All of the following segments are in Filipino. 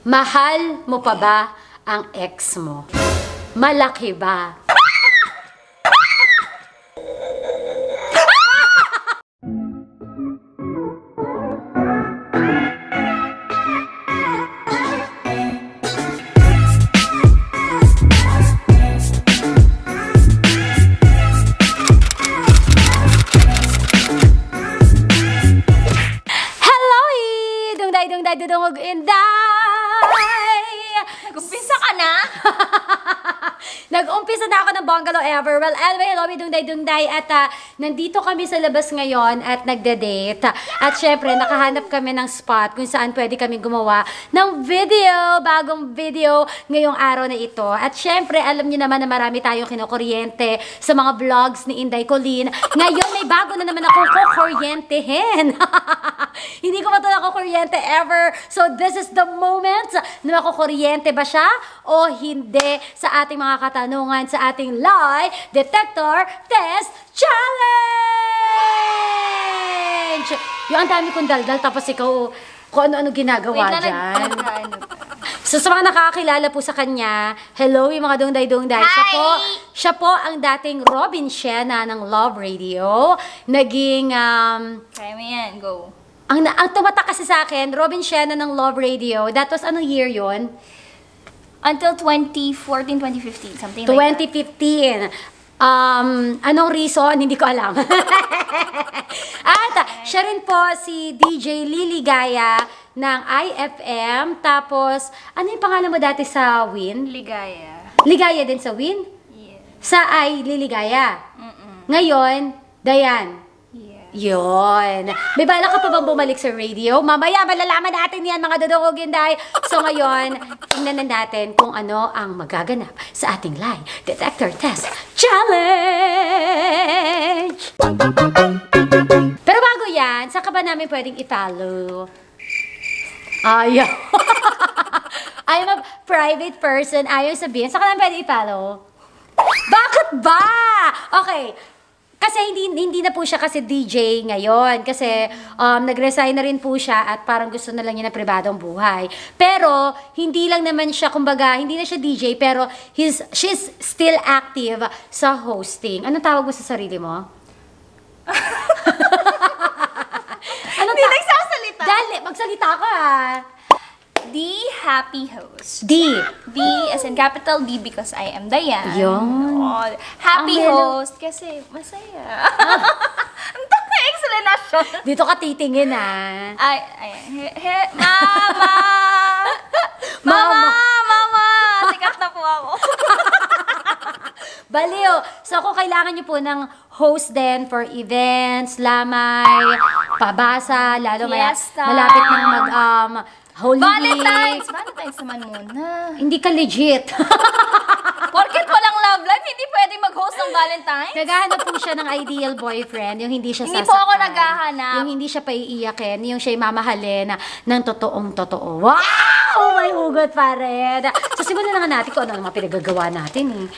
Mahal mo pa ba ang ex mo? Malaki ba? Dudungog inday! Nag-umpisa ka na? Nag-umpisa na ako ng bungalow ever. Well, anyway, hello, dungday-dungday. At nandito kami sa labas ngayon at nagde-date. At syempre, nakahanap kami ng spot kung saan pwede kami gumawa ng video, bagong video ngayong araw na ito. At syempre, alam niyo naman na marami tayong kinukuryente sa mga vlogs ni Inday Colleen. Ngayon, may bago na naman akong kukuryentehin. Hindi ko pa ito nakukuryente ever. So, this is the moment na makukuryente ba siya o hindi sa ating mga katanungan sa ating lie detector test challenge! Yung ang dami kong daldal tapos ikaw kung ano-ano ginagawa dyan. So, sa mga nakakakilala po sa kanya, hello yung mga dungday-dungday. Siya po ang dating Robin Siena ng Love Radio. Naging, Kaya mo yan, go. Ang tumatak kasi sa akin, Robin Siena ng Love Radio. That was anong year yon? Until 2014, 2015, something 2015. like that. Anong reason? Hindi ko alam. At siya rin po si DJ Liligaya ng IFM. Tapos, ano yung pangalan mo dati sa Win? Ligaya. Ligaya din sa Win? Yeah. Sa I Liligaya. Ngayon, Dayan. Yun. May bala ka pa bang bumalik sa radio? Mamaya malalaman natin yan mga dudungog inday. So ngayon, tingnan na natin kung ano ang magaganap sa ating lie detector test challenge. Pero bago yan, saan ka ba namin pwedeng i-follow? Ayaw. I'm a private person. Ayaw sabihin. Saan ka namin pwedeng i-follow? Bakit ba? Okay. Kasi hindi na po siya kasi DJ ngayon. Kasi nag-resign na rin po siya at parang gusto na lang niya ng pribadong buhay. Pero hindi lang naman siya, kumbaga, hindi na siya DJ, pero she's still active sa hosting. Anong tawag mo sa sarili mo? Hindi nagsasalita. Dali, magsalita ka. The happy host. D. D as in capital D because I am Dayan. Yun. Oh, happy host kasi masaya. Ang tama explanation. Dito ka titingin ah. Mama! Mama! Sikat na po ako. Baliw. So kung kailangan niyo po ng host din for events, lamay, pabasa, lalo malapit ng Holy Valentine's! Valentine's naman muna. Hindi ka legit. Porket walang love life, hindi pwede mag-host ng Valentine's? Naghahanap po siya ng ideal boyfriend, yung hindi siya Hindi sasaktan. po ako naghahanap. Yung hindi siya paiiyakin, yung siya'y mamahalin ng totoong totoo. Wow! May hugot pa rin. So simulan na nga natin kung ano mga pinagagawa natin eh.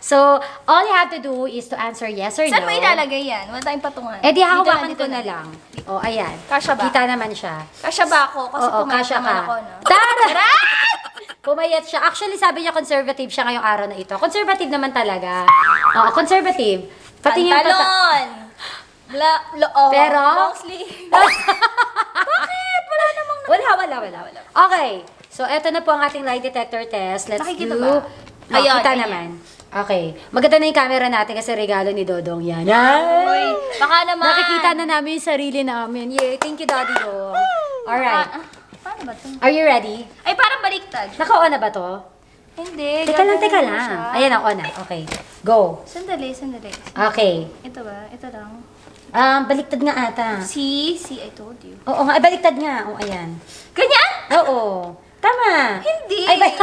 So, all you have to do is to answer yes or no. Saan mo ilalagay yan? Wala tayong patungan. Eh di hahawakan ko na lang. O, ayan. Kasya ba? Kita naman siya. Kasya ba ako? Kasi pumayat naman ako, no? Tara! Pumayat siya. Actually, sabi niya conservative siya ngayong araw na ito. Conservative naman talaga. Oo, conservative. Pati yung pantalon! Pero? Long sleeve. Bakit? Wala namang... Wala. Okay. So, eto na po ang ating lie detector test. Let's Nakikita do... ba? Ayun, kita naman. Okay. Maganda na yung camera natin kasi regalo ni Dodong yan. Ay! Baka naman. Nakikita na namin yung sarili namin. Yay! Thank you, Daddy Dong. Alright. Paano ba ito? Are you ready? Ay, parang baliktad. Naka-on na ba to? Hindi. Teka lang. Ayan, on na. Okay. Go. Sandali. Okay. Ito ba? Ito lang. Baliktad nga ata. See, I told you. Oo nga, baliktad nga. O, ayan. Ganyan? Oo. Tama. Hindi. Ay,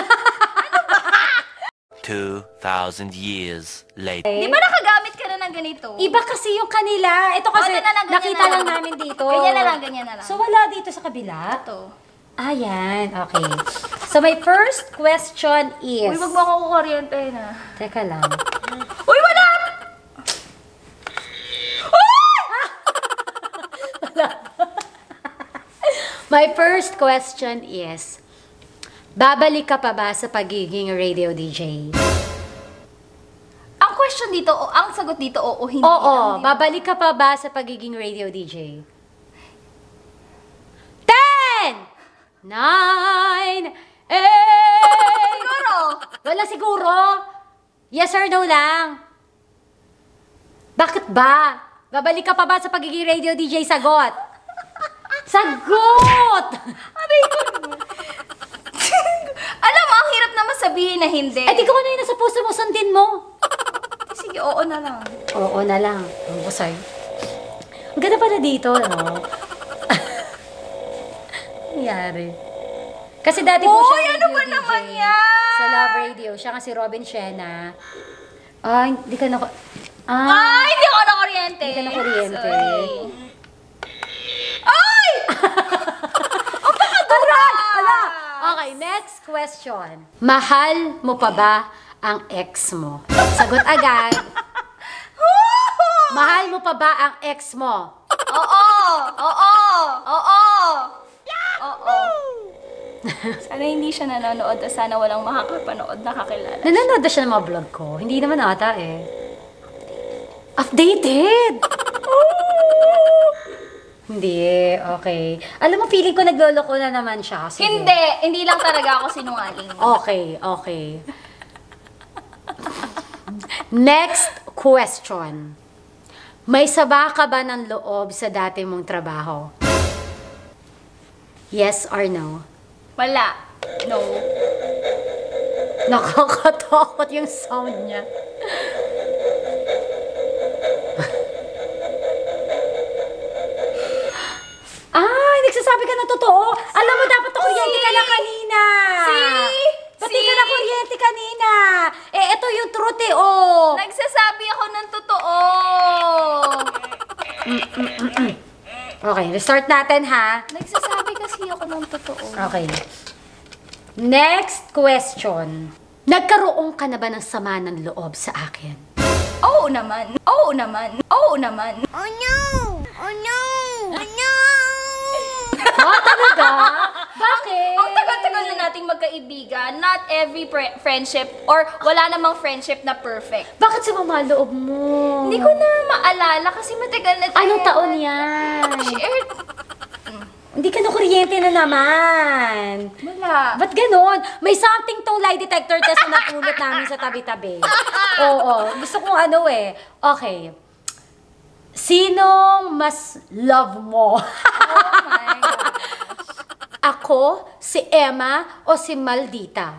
2,000 years later. Di ba nakagamit ka na ng ganito? Iba kasi yung kanila. Ito kasi ganyan nakita na lang namin dito. Ganyan na lang. So, wala dito sa kabila? Ito. Ayan. Okay. So, my first question is... Uy, wag mo ako kukuryente na. Teka lang. Uy, wala! My first question is, babalik ka pa ba sa pagiging radio DJ? Ang question dito, ang sagot dito, oo, hindi. Oo, lang, di ba? babalik ka pa ba sa pagiging radio DJ? 10! 9! 8! Siguro. Wala siguro. Yes or no lang. Bakit ba? Babalik ka pa ba sa pagiging radio DJ? Sagot! Sagot! Aray ko. Alam mo, ang hirap naman sabihin na hindi. Eh, di ko ano yung nasa puso mo, sundin mo. Sige, oo na lang. Oo na lang. Ang busay. Ang ganda pala dito, no? Nangyari. Kasi dati po Uy, siya ano radio ba DJ. naman yan? Sa Love Radio. Siya nga si Robin Shena. Ay, hindi ka na... Ay, hindi ako na-kuryente. Hindi ka na kuryente. Sorry. Ay! Aray! Ala! Okay, next question. Mahal mo pa ba ang ex mo? Sagot agad. Mahal mo pa ba ang ex mo? Oo! Oo! Oo! Oo! Sana hindi siya nanonood o sana walang makakapanood nakakilala. Nanonood na siya ng mga vlog ko. Hindi naman ata eh. Updated! Hindi, okay. Alam mo, feeling ko nagloloko na naman siya. Sige. Hindi lang talaga ako sinungaling. Okay, okay. Next question. May saba ka ba ng loob sa dati mong trabaho? Yes or no? Wala. No. Nakakatakot yung sound niya. Ay, nagsasabi ka ng totoo. Alam mo, dapat na kuryente ka na kanina. Ba't di ka na kuryente kanina? Eh, ito yung truth eh, oh. Nagsasabi ako ng totoo. Okay, restart natin ha. Nagsasabi kasi ako ng totoo. Okay. Next question. Nagkaroon ka na ba ng sama ng loob sa akin? Oo naman. Oo naman. Oo naman. Oh no! Oh no! Oh no! Ah, talaga? Bakit? Ang tagal-tagal na nating magkaibigan, not every friendship or wala namang friendship na perfect. Bakit sumama ang loob mo? Hindi ko na maalala kasi matagal na tayo. Anong taon yan? Share. Hindi ka na kuryente na naman. Wala. Ba't ganon? May something tong lie detector test na napulot namin sa tabi-tabi. Oo. Gusto kong ano eh. Okay. Sinong mas love mo? Oh my God. Ako, si Emma, o si Maldita?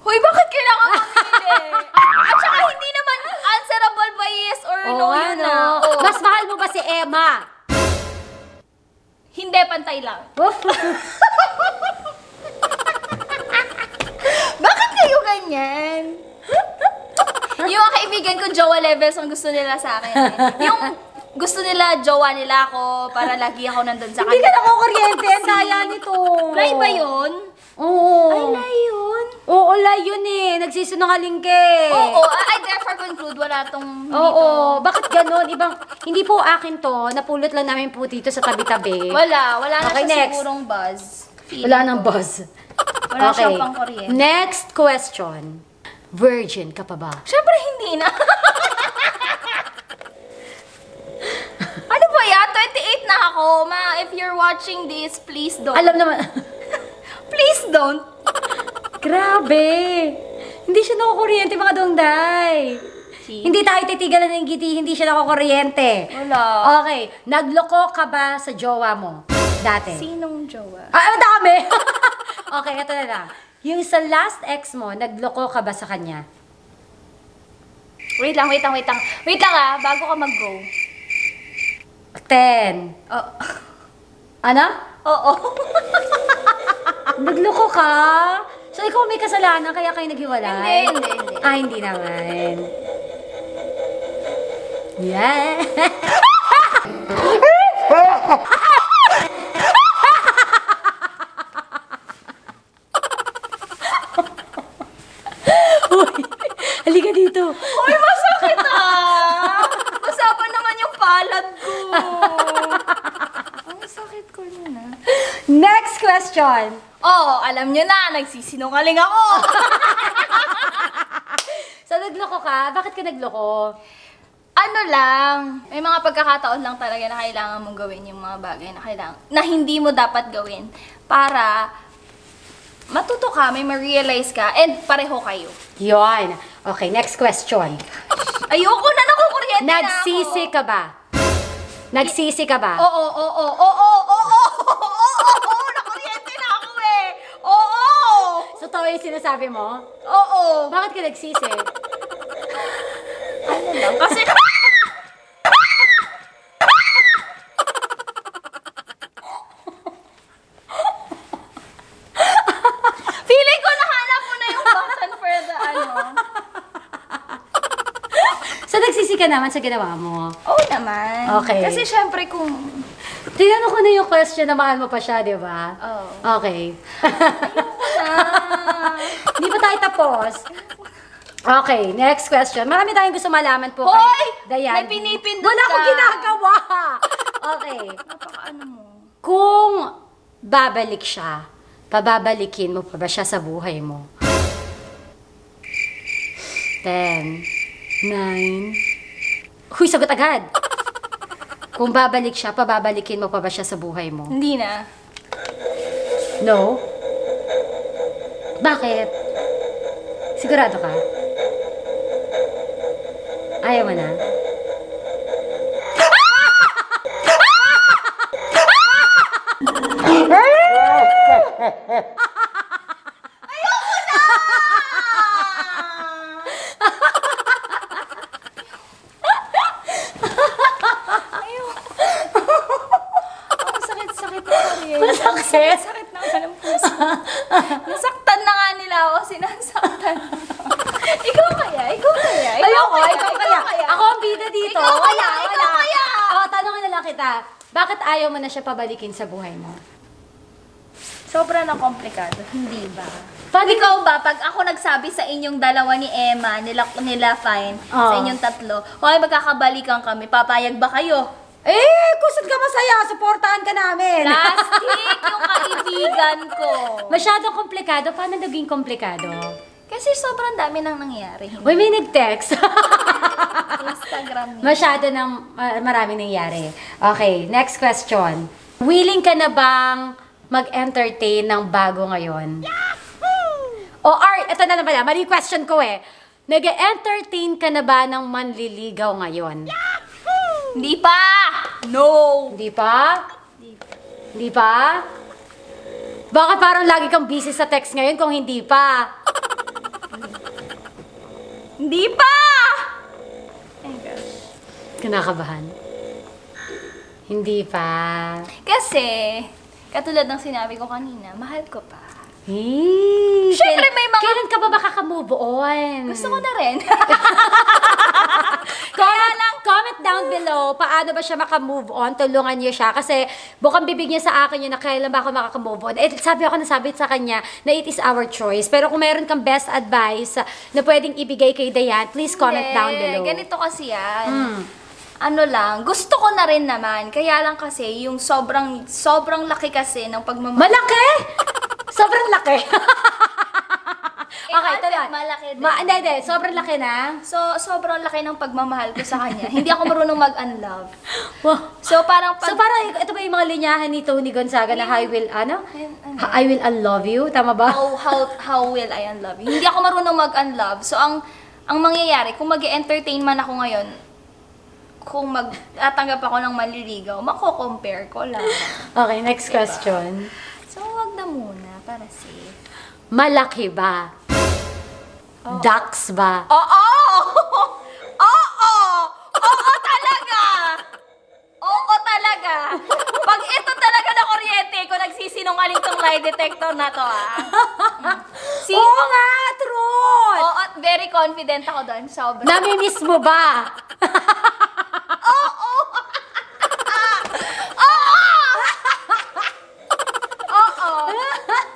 Hoy, bakit kailangan mamili? At saka hindi naman answerable by yes or no yun ano? na. Oh. Mas mahal mo ba si Emma? Hindi, pantay lang. Bakit kayo ganyan? Yung mga kaibigan ko, jowa levels ang gusto nila sa akin. Yung gusto nila, jowa nila ako para lagi ako nandun sa Hindi ka kanila. na kuryente. Ang daya nito. Lie ba yun? Oo. Ay, lie yun? Oo, lie yun eh. Nagsisinungaling ka eh. Oo, I therefore conclude wala tong Oo. Bakit ganon? Ibang, hindi po akin to. Napulot lang namin po dito sa tabi-tabi. Wala na Okay, siya next. sigurong buzz. Feeling Wala ko. nang buzz. Wala siyang pang-kuryente. Next question. Virgin ka pa ba? Siyempre hindi na. Ano ba yan? 28 na ako. Ma, if you're watching this, please don't. Alam naman. Please don't. Grabe. Hindi siya nakukuryente mga dongday. Hindi tayo titigalan ng ngiti, hindi siya nakukuryente. Wala. Okay. Nagloko ka ba sa jowa mo? Dati? Sinong jowa? Ah, ang dami! Okay, ito na lang. Yung sa last ex mo, nagloko ka ba sa kanya? Wait lang. Wait lang ah, bago ka mag-go. 10. Oh. Ano? Oo. Nagloko ka? So, ikaw may kasalanan, kaya kayo naghiwalay? Hindi. Ah, hindi naman. Yeah. Uy, halika dito. Uy, masakit ah! Usapan naman yung palad ko. Ang sakit ko nun ah. Next question. Oh, alam nyo na, nagsisinungaling ako. So, nagloko ka? Bakit ka nagloko? Ano lang, may mga pagkakataon lang talaga na kailangan mong gawin yung mga bagay na hindi mo dapat gawin para matuto ka, may ma-realize ka, and pareho kayo. Yon. Okay, next question. Ayoko na, nakukuryente na ako. Nagsisi ka ba? Nagsisi ka ba? Oo, nakuryente na ako eh. Oo! So, to yung sinasabi mo? Oo! Bakit ka nagsisi? Ano lang, kasi feeling ko nahanap mo na yung button for the So, nagsisi ka naman sa ginawa mo? Oo naman. Okay. Kasi syempre kung... Tinanong ko na yung question na mahal mo pa siya, di ba? Oo. Okay. Ah. Hindi pa tayo tapos. Okay, next question. Marami tayong gusto malaman po Hoy! kay Dayan. May pinipindot Wala akong ka. ginagawa! Okay. Napaka-ano mo. Kung babalik siya, pababalikin mo pa ba siya sa buhay mo? 10, 9... Huy, sagot agad! Kung babalik siya, pababalikin mo pa ba siya sa buhay mo? Hindi na. No? Bakit? Sigurado ka? Ayaw mo na? Ang sakit-sakit na rin. Masakit? Sakit na ka ng puso. Nasaktan na nga nila ako, sinasaktan. Ikaw kaya? Ayoko, ikaw kaya. Ako ang bida dito. Ikaw kaya, Wala, ikaw wala. kaya. Tanongin na lang kita. Bakit ayaw mo na siya pabalikin sa buhay mo? Sobra na komplikado, hindi ba? Pag Ikaw ba, pag ako nagsabi sa inyong dalawa ni Emma, nila Fine, sa Oo. inyong tatlo, okay, magkakabalikan kami, papayag ba kayo? kung saan ka masaya, supportahan ka namin. Plastic yung kaibigan ko. Masyadong komplikado. Paano naging komplikado? Kasi sobrang dami nang nangyari. Uy, may nag-text. Instagram niya. Masyado nang maraming nangyari. Okay, next question. Willing ka na bang mag-entertain ng bago ngayon? O, ito na naman, mali question ko eh. Nag-entertain ka na ba ng manliligaw ngayon? Hindi pa! No! Hindi pa? Hindi pa? Bakit parang lagi kang busy sa text ngayon kung hindi pa? Hindi pa! Oh my gosh. Kinakabahan? Hindi pa. Kasi, katulad ng sinabi ko kanina, mahal ko pa. Siyempre may mga- Kailan ka ba makaka-move on? Gusto ko na rin. Comment down below, paano ba siya maka-move on? Tulungan niyo siya. Kasi bukang bibig niya sa akin yun na kailan ba ako makaka-move on. Sabi sa kanya na it is our choice. Pero kung meron kang best advice na pwedeng ibigay kay Dayan, please comment down below. Ganito kasi yan. Ano lang, gusto ko na rin naman. Kaya lang kasi, yung sobrang laki kasi ng pagmamahal. Malaki! Sobrang laki. Okay, Ate, tuloy. malaki din. Hindi. Sobrang laki na. So, sobrang laki ng pagmamahal ko sa kanya. Hindi ako marunong mag-unlove. Wow. So, parang So parang ito ba yung mga linyahan ni Tony Gonzaga na I will unlove you? Tama ba? how will I unlove you? Hindi ako marunong mag-unlove. So, ang mangyayari, kung mag-entertain man ako ngayon, kung magtatanggap ako ng maliligaw, mako-compare ko lang. Okay, next question. So, wag na muna, para safe. Malaki ba? Ducks ba? Oo! Oo talaga! Oo talaga! Pag ito talaga na kuryente ko, nagsisinungaling tong lie detector na to, Oo nga, truth! Oo, very confident ako doon. Sobra. Namimiss mo ba?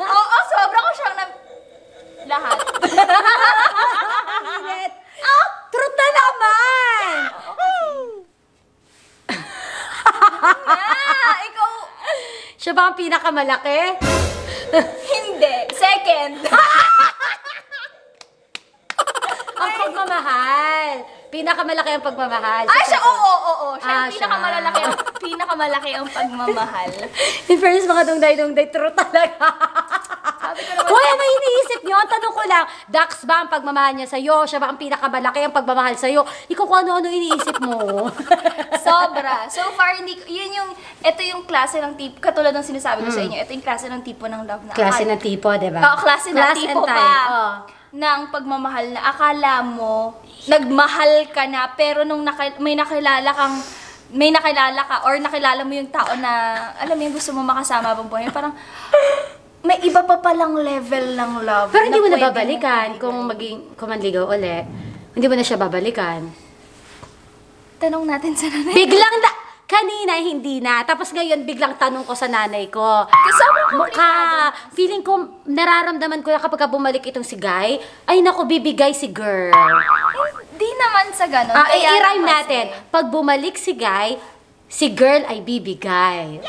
Oo, sobra ko siyang lahat. Init. Truth na naman! Ikaw, So, Siya ba ang pinakamalaki? Hindi. Second. Ang pagmamahal. Pinakamalaki ang pagmamahal. Ay, siya, oo. Siya Ah, ang pinakamalaki ang pagmamahal. In fairness, mga dungday-dungday, true talaga. Sabi ko naman, Hoy, ano iniisip niyo? Ang tanong ko lang, Dax ba ang pagmamahal niya sa'yo? Siya ba ang pinakamalaki ang pagmamahal sa'yo? Ikaw kung ano-ano iniisip mo. sobra. So far, ito yung klase ng tipo, katulad ng sinasabi ko sa inyo, ito yung klase ng tipo ng love na Klase ng tipo, di ba? Oo, klase ng tipo and pa. type. Oh. Ng pagmamahal na akala mo, nagmahal ka na, pero nung may nakilala ka or nakilala mo yung tao na, alam mo yung gusto mo makasama habang buhay, parang, may iba pa palang level ng love. Pero hindi mo na pwede babalikan mong kung manligaw uli. Hindi mo na siya babalikan. Tanong natin sa nanay. Biglang kanina hindi na. Tapos ngayon biglang tanong ko sa nanay ko. Kasama ko Feeling ko nararamdaman ko na kapag bumalik itong si Guy, ay naku, bibigay si girl. Di naman sa ganun. I-rhyme natin. Pag bumalik si Guy, si girl ay bibigay.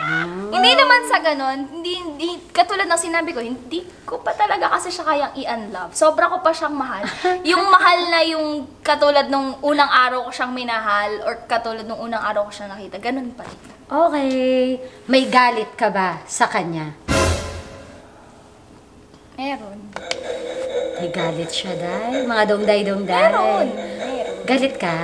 Hindi naman sa ganon, hindi, katulad ng sinabi ko, hindi ko pa talaga kasi siya kayang i-unlove. Sobra ko pa siyang mahal. Yung mahal na yung katulad nung unang araw ko siyang minahal or katulad nung unang araw ko siyang nakita, ganun pa rin. Okay. May galit ka ba sa kanya? Meron. May galit siya, Day? Mga dongday-dongday. Meron. Galit ka?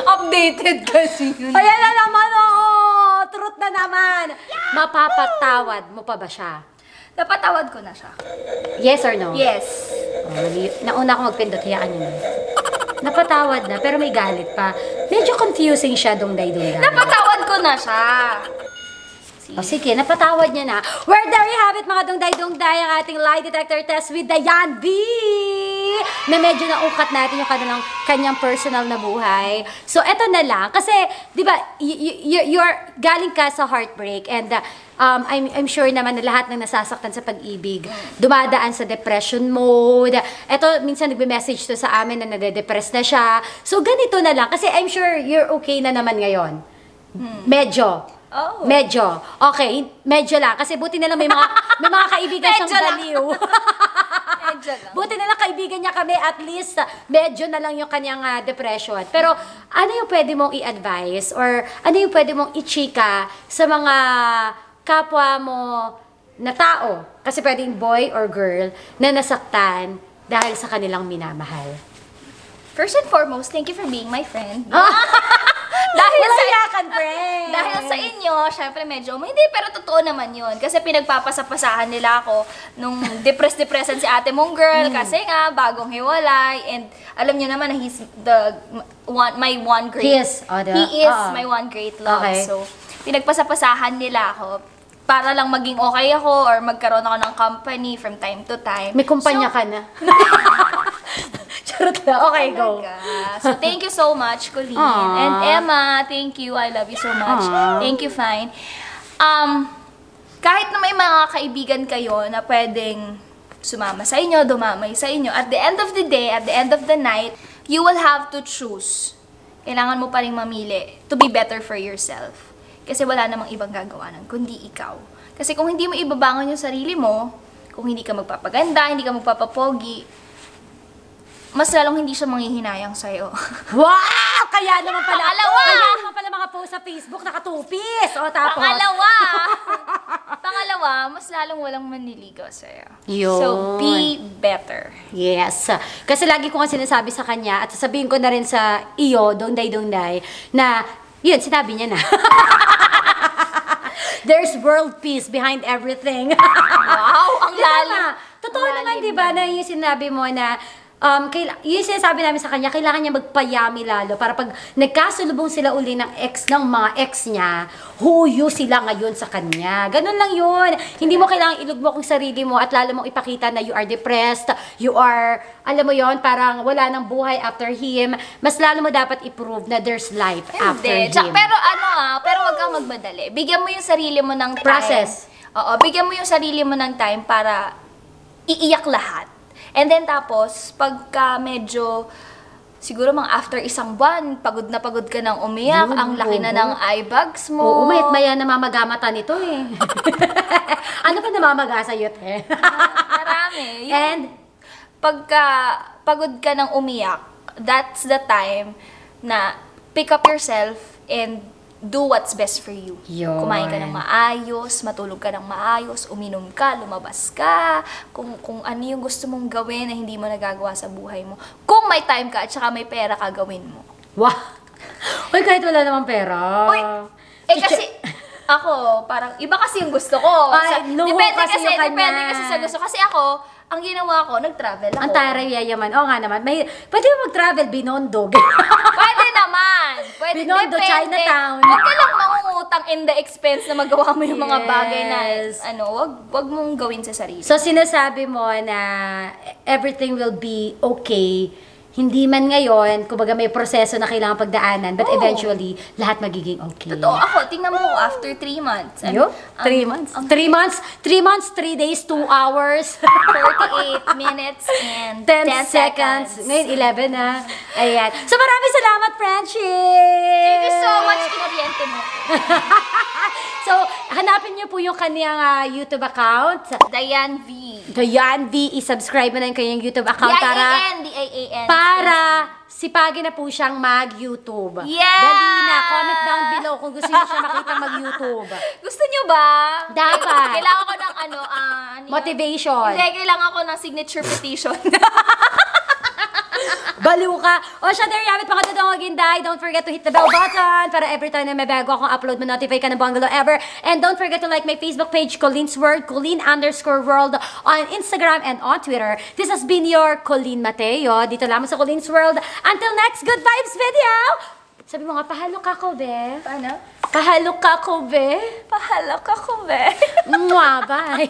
Updated kasi yun. Ayan na naman, oh! Truth na naman! Mapapatawad mo pa ba siya? Napatawad ko na siya. Yes or no? Yes. Nauna ako magpindot, hayaan niyo na. Napatawad na, pero may galit pa. Medyo confusing siya, dongday-dongday. Napatawad ko na siya. O sige, napatawad niya na. Where there you have it, mga dongday-dongday, ang ating lie detector test with Dayan B! Na medyo naungkat natin yung kanyang personal na buhay. So, eto na lang. Kasi, di ba, you're galing ka sa heartbreak and I'm sure naman na lahat ng nasasaktan sa pag-ibig, dumadaan sa depression mode. Eto, minsan nagbe-message to sa amin na nade-depress na siya. So, ganito na lang. Kasi I'm sure you're okay na naman ngayon. Medyo. Oh. Medyo. Okay, medyo lang. Kasi buti na lang may mga kaibigan siyang Medyo lang. baliw. Medyo lang. Buti na lang kaibigan niya kami, at least medyo na lang yung kanyang depression. Pero ano yung pwede mong i-advise or ano yung pwede mong i-chika sa mga kapwa mo na tao? Kasi pwedeng boy or girl na nasaktan dahil sa kanilang minamahal. First and foremost, thank you for being my friend. Dahil sa yakan, friend! Dahil sa inyo, syempre medyo, hindi, pero totoo naman yun. Kasi pinagpapasapasahan nila ako nung depressed-depressan si ate mong girl kasi nga, bagong hiwalay. And alam niyo naman na he's my one great... He is. My one great love. Okay. So, pinagpasapasahan nila ako para lang maging okay ako or magkaroon ako ng company from time to time. May kumpanya ka na. Charot na. Okay, go. So, thank you so much, Colleen. Aww. And Emma, thank you. I love you so much. Aww. Thank you, Fine. Kahit na may mga kaibigan kayo na pwedeng sumama sa inyo, dumamay sa inyo, at the end of the day, at the end of the night, you will have to choose. Kailangan mo pa rin mamili to be better for yourself. Kasi wala namang ibang gagawa nun, kundi ikaw. Kasi kung hindi mo ibabangon yung sarili mo, kung hindi ka magpapaganda, hindi ka magpapapogi, mas lalong hindi siya manghihinayang sa'yo. Wow! Kaya naman pala, Pangalawa! Kaya naman pala mga post sa Facebook nakatupis. O tapos. Pangalawa, mas lalong walang manliligaw sa'yo. Yun. So, be better. Yes. Kasi lagi ko nga sinasabi sa kanya at sasabihin ko na rin sa iyo, dongday-dongday, na yun, sinabi niya na. There's world peace behind everything. Wow, ang lalim. Totoo naman, di ba, na yung sinabi mo na yung sinasabi namin sa kanya, kailangan niya magpayami lalo para pag nagkasulubong sila uli ng mga ex niya, huyo sila ngayon sa kanya. Ganun lang yun. Hindi mo kailangan ilugmok ang sarili mo at lalo mong ipakita na you are depressed, you are, alam mo yon, parang wala nang buhay after him. Mas lalo mo dapat i-prove na there's life after him. Pero wag kang magmadali. Bigyan mo yung sarili mo ng time. Process. Oo, bigyan mo yung sarili mo ng time para iiyak lahat. And then tapos, pagka medyo siguro mga after isang buwan, pagod na pagod ka ng umiyak, Yun, ang laki na oo. ng eye bags mo. Oo, mayat maya namamagamata nito eh. Ano pa namamaga sa'yo, te? Marami. Yung And, pagka pagod ka ng umiyak, that's the time na pick up yourself and do what's best for you. Yun. Kumain ka ng maayos, matulog ka ng maayos, uminom ka, lumabas ka, kung ano yung gusto mong gawin na hindi mo nagagawa sa buhay mo. Kung may time ka at saka may pera ka, gawin mo. wow. Uy, kahit wala namang pera. Uy, kasi ako, parang iba kasi yung gusto ko. Ay, luho kasi yung kanya. Depende kasi sa gusto. Kasi ako, ang ginawa ko, nag-travel ako. Ang taray yayaman. Oo nga naman. Pwede mo mag-travel, Binondo. Pwede naman. Pwede, Binondo, depende. Chinatown. Huwag ka lang mangungutang in the expense na magawa mo yung mga bagay na, Yes. wag mong gawin sa sarili. So, sinasabi mo na everything will be okay. Hindi man ngayon, kumbaga may proseso na kailangan pagdaanan, but Oo. eventually, lahat magiging okay. Totoo ako, tingnan mo, after 3 months. Yo? 3 months? 3 months? 3 months, 3 days, 2 hours. 48 minutes and 10 10 seconds. Ngayon, 11 na. Ayan. So, maraming salamat, Friendship! Thank you so much, kinaryente mo. So, hanapin niyo po yung kanyang YouTube account. Diane V. Dayan V, i-subscribe mo na yung kanyang YouTube account D-I-A-N. para sipagin na po siyang mag-YouTube. Yes! Dali na, comment down below kung gusto niyo siya makita mag-YouTube. Gusto nyo ba? Dapat. Kailangan ko ng ano yun? Motivation. Hindi, kailangan ko ng signature petition. Baliw ka. O siya, there you have it, mga Dodong Aguinday. Don't forget to hit the bell button para every time na may bago akong upload, ma-notify ka ng Bungalow Ever. And don't forget to like my Facebook page, Colin's World, Colleen_World on Instagram and on Twitter. This has been your Colleen Mateo, dito lamang sa Colin's World. Until next Good Vibes video! Sabi mo nga, pahalok ako, be. Paano? Pahalok ako, be. Pahalak ako, be. Mwah, bye.